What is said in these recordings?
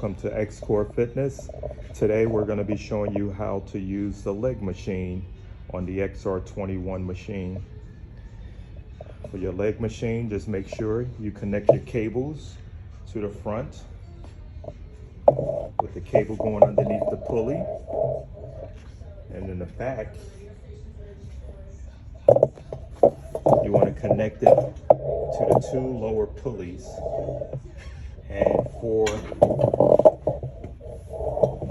welcome to X-Core Fitness. Today we're going to be showing you how to use the leg machine on the XR21 machine. For your leg machine, just make sure you connect your cables to the front with the cable going underneath the pulley, and in the back you want to connect it to the two lower pulleys. And for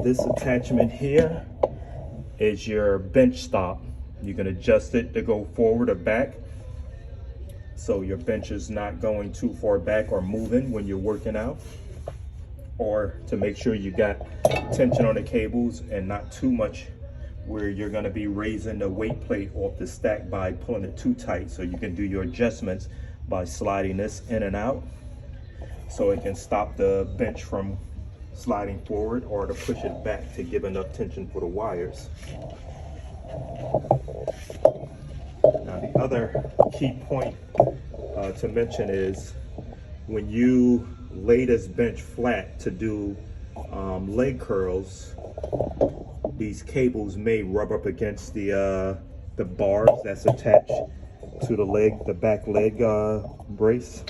this attachment here is your bench stop. You can adjust it to go forward or back, so your bench is not going too far back or moving when you're working out, or to make sure you got tension on the cables and not too much where you're going to be raising the weight plate off the stack by pulling it too tight. So you can do your adjustments by sliding this in and out, so it can stop the bench from sliding forward, or to push it back to give enough tension for the wires. Now the other key point to mention is when you lay this bench flat to do leg curls, these cables may rub up against the bars that's attached to the leg, the back leg brace,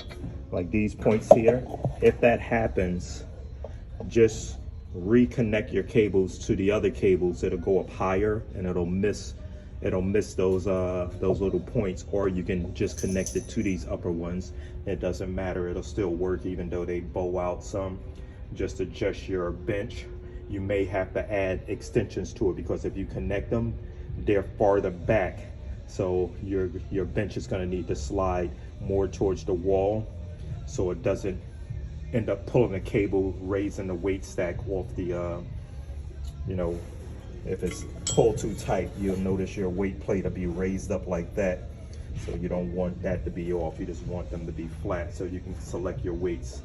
like these points here. If that happens, just reconnect your cables to the other cables. It'll go up higher and it'll miss those little points, or you can just connect it to these upper ones. It doesn't matter, it'll still work even though they bow out some. Just adjust your bench. You may have to add extensions to it, because if you connect them, they're farther back, so your bench is going to need to slide more towards the wall, so it doesn't end up pulling the cable, raising the weight stack off the if it's pulled too tight, you'll notice your weight plate will be raised up like that. So you don't want that to be off, you just want them to be flat, so you can select your weights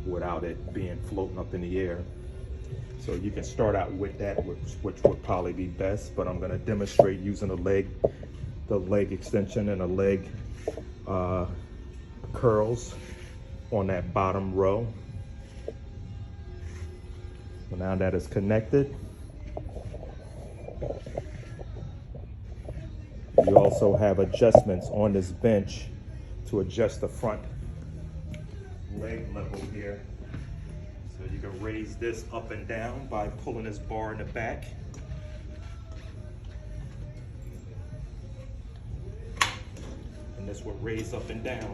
without it being floating up in the air. So you can start out with that, which would probably be best, but I'm going to demonstrate using the leg extension and the leg curls on that bottom row. So now that is connected, you also have adjustments on this bench to adjust the front leg level here. So you can raise this up and down by pulling this bar in the back. And this will raise up and down.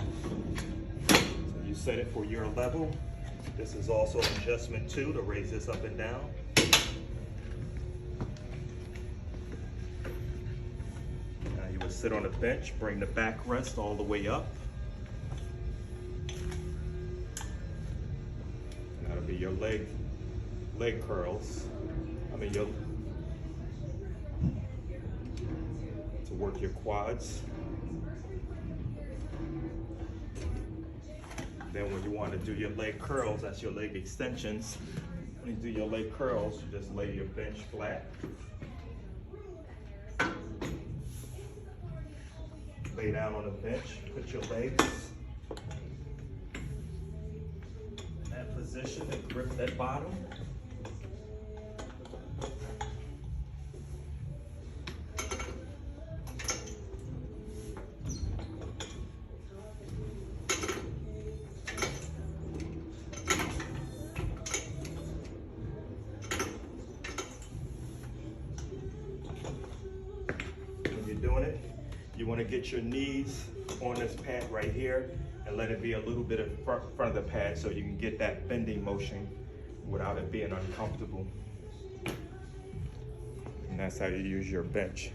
So you set it for your level. This is also an adjustment too, to raise this up and down. Now you would sit on a bench, bring the backrest all the way up. That'll be your leg curls. To work your quads. Then when you want to do your leg curls, that's your leg extensions. When you do your leg curls, you just lay your bench flat. Lay down on the bench, put your legs in that position and grip that bottom. Doing it, you want to get your knees on this pad right here and let it be a little bit in front of the pad, so you can get that bending motion without it being uncomfortable. And that's how you use your bench.